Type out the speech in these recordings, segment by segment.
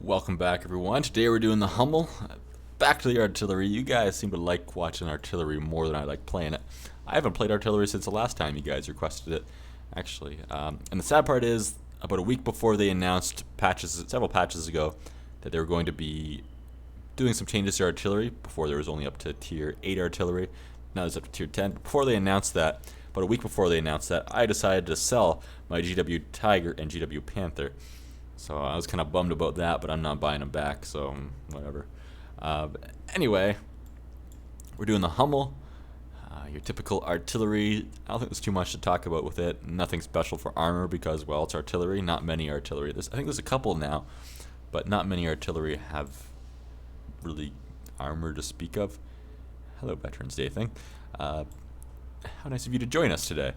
Welcome back, everyone. Today we're doing the Hummel. Back to the artillery. You guys seem to like watching artillery more than I like playing it. I haven't played artillery since the last time you guys requested it, actually. And the sad part is, about a week before they announced several patches ago, that they were going to be doing some changes to artillery. Before there was only up to tier 8 artillery. Now it's up to tier 10. Before they announced that, about a week before they announced that, I decided to sell my GW Tiger and GW Panther. So I was kind of bummed about that, but I'm not buying them back, so whatever. Anyway, we're doing the Hummel, your typical artillery. I don't think there's too much to talk about with it. Nothing special for armor because, well, it's artillery. Not many artillery. I think there's a couple now, but not many artillery have really armor to speak of. Hello, Veterans Day thing. How nice of you to join us today.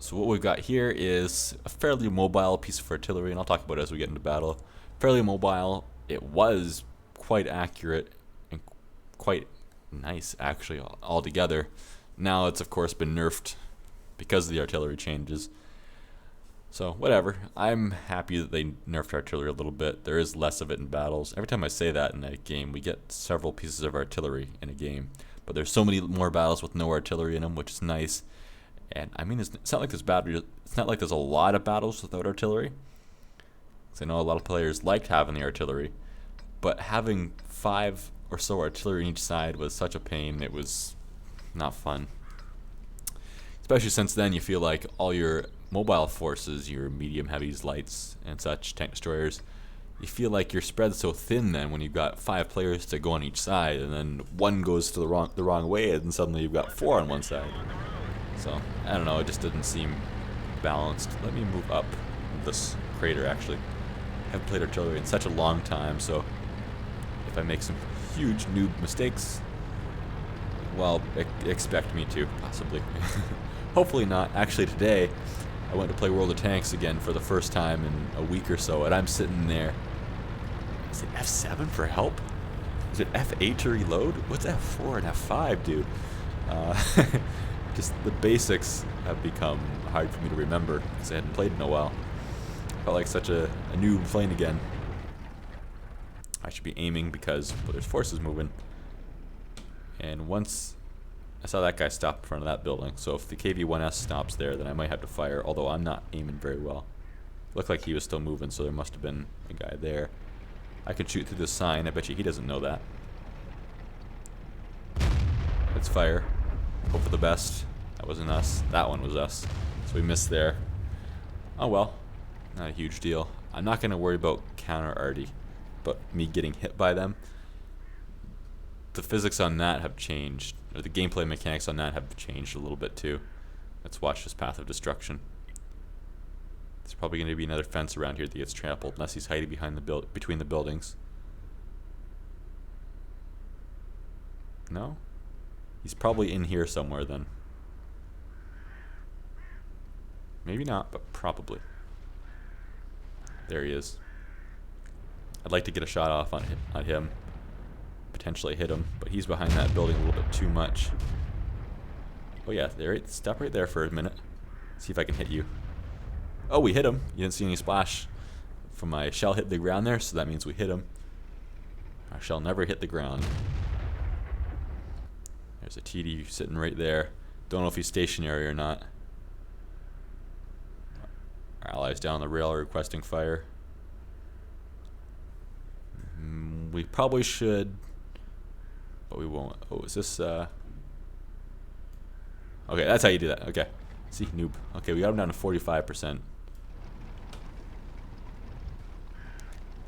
So what we've got here is a fairly mobile piece of artillery, and I'll talk about it as we get into battle. Fairly mobile. It was quite accurate and quite nice, actually, altogether. Now it's, of course, been nerfed because of the artillery changes. So, whatever. I'm happy that they nerfed artillery a little bit. There is less of it in battles. Every time I say that in a game, we get several pieces of artillery in a game. But there's so many more battles with no artillery in them, which is nice. And I mean, it's not like there's a lot of battles without artillery. Because I know a lot of players liked having the artillery, but having 5 or so artillery on each side was such a pain. It was not fun. Especially since then you feel like all your mobile forces, your medium heavies, lights, and such, tank destroyers, you feel like you're spread so thin then when you've got 5 players to go on each side, and then one goes to the wrong way, and suddenly you've got 4 on one side. So, I don't know, it just didn't seem balanced. Let me move up this crater, actually. I haven't played artillery in such a long time, so if I make some huge noob mistakes, well, expect me to, possibly. Hopefully not. Actually, today, I went to play World of Tanks again for the first time in a week or so, and I'm sitting there. Is it F7 for help? Is it F8 to reload? What's F4 and F5, dude? Just the basics have become hard for me to remember because I hadn't played in a while. Felt like such a noob playing again. I should be aiming because there's forces moving. And once I saw that guy stop in front of that building, so if the KV-1S stops there, then I might have to fire, although I'm not aiming very well. Looked like he was still moving, so there must have been a guy there. I could shoot through the sign. I bet you he doesn't know that. Let's fire. Hope for the best. That wasn't us. That one was us. So we missed there. Oh well. Not a huge deal. I'm not going to worry about counter arty, but me getting hit by them. The physics on that have changed, or the gameplay mechanics on that have changed a little bit too. Let's watch this path of destruction. There's probably going to be another fence around here that gets trampled, unless he's hiding behind between the buildings. No? He's probably in here somewhere then. Maybe not, but probably. There he is. I'd like to get a shot off on him. Potentially hit him, but he's behind that building a little bit too much. Oh yeah, stop right there for a minute. See if I can hit you. Oh, we hit him. You didn't see any splash from my shell hit the ground there, so that means we hit him. Our shell never hit the ground. There's a TD sitting right there. Don't know if he's stationary or not. Our allies down the rail are requesting fire. We probably should, but we won't. Oh, is this, Okay, that's how you do that. Okay. See, noob. Okay, we got him down to 45%.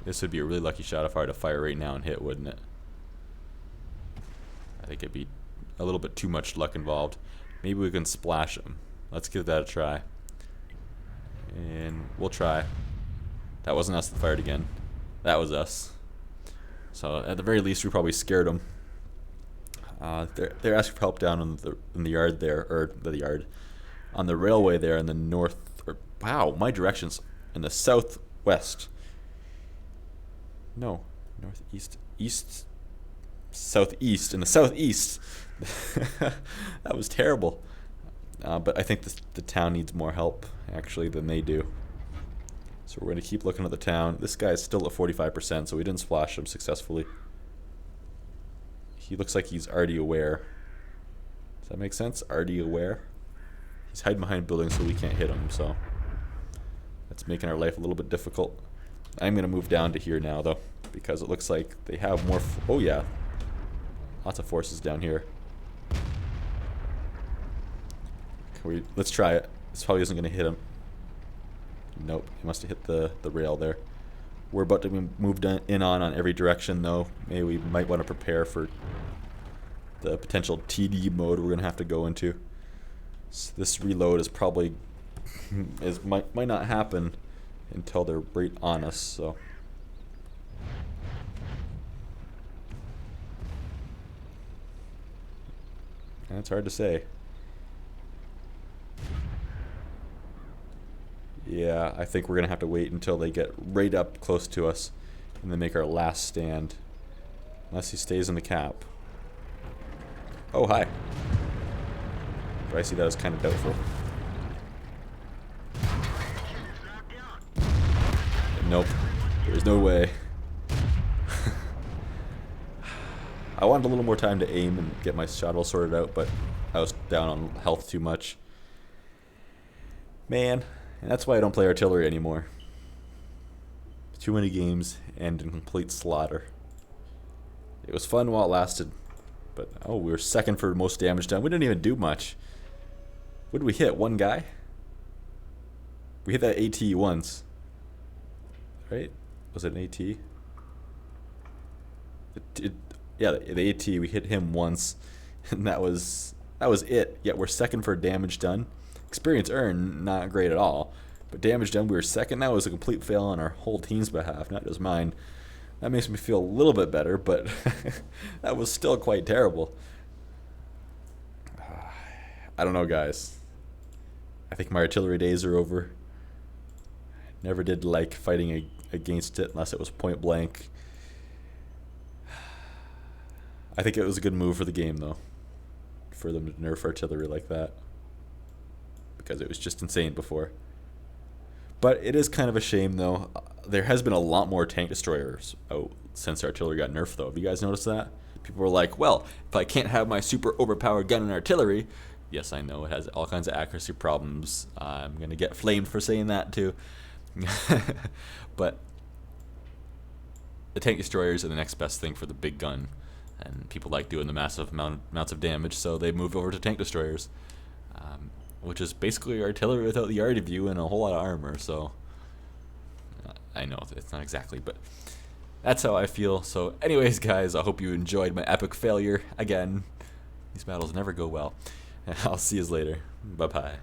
This would be a really lucky shot if I were to fire right now and hit, wouldn't it? I think it'd be a little bit too much luck involved. Maybe we can splash him. Let's give that a try. And we'll try. That wasn't us that fired again. That was us. So at the very least, we probably scared them. They're asking for help down in the yard there, or the yard, on the railway there in the north. Wow, my directions in the southwest. No, northeast, east, southeast. In the southeast. That was terrible. But I think the town needs more help actually than they do. So we're going to keep looking at the town. This guy's still at 45%, so we didn't splash him successfully. He looks like he's already aware. Does that make sense? Already aware? He's hiding behind buildings so we can't hit him, so that's making our life a little bit difficult. I'm going to move down to here now, though, because it looks like they have more... oh, yeah. Lots of forces down here. Let's try it. This probably isn't going to hit him. Nope, he must have hit the rail there. We're about to be moved in on every direction, though. Maybe we might want to prepare for the potential TD mode we're going to have to go into. So this reload is probably... might not happen until they're right on us, so... That's hard to say. Yeah, I think we're going to have to wait until they get right up close to us and then make our last stand. Unless he stays in the cap. Oh, hi. But I see that as kind of doubtful. Nope. There's no way. I wanted a little more time to aim and get my shot all sorted out, but I was down on health too much. Man, and that's why I don't play artillery anymore. Too many games and in complete slaughter. It was fun while it lasted, but oh, we were second for most damage done. We didn't even do much. What did we hit? One guy? We hit that AT once. Right? Was it an AT? Yeah, the AT, we hit him once, and that was it. Yet we're second for damage done. Experience earned, not great at all. But damage done, we were second. That was a complete fail on our whole team's behalf, not just mine. That makes me feel a little bit better, but that was still quite terrible. I don't know, guys. I think my artillery days are over. Never did like fighting against it unless it was point blank. I think it was a good move for the game, though, for them to nerf artillery like that, because it was just insane before. But it is kind of a shame, though. There has been a lot more tank destroyers out since artillery got nerfed, though. Have you guys noticed that? People were like, well, if I can't have my super overpowered gun and artillery... Yes, I know, it has all kinds of accuracy problems. I'm going to get flamed for saying that, too. But the tank destroyers are the next best thing for the big gun. And people like doing the massive amounts of damage, so they moved over to tank destroyers, which is basically artillery without the Arty view and a whole lot of armor. So I know it's not exactly, but that's how I feel. So anyways, guys, I hope you enjoyed my epic failure. Again, these battles never go well. I'll see you later. Bye-bye.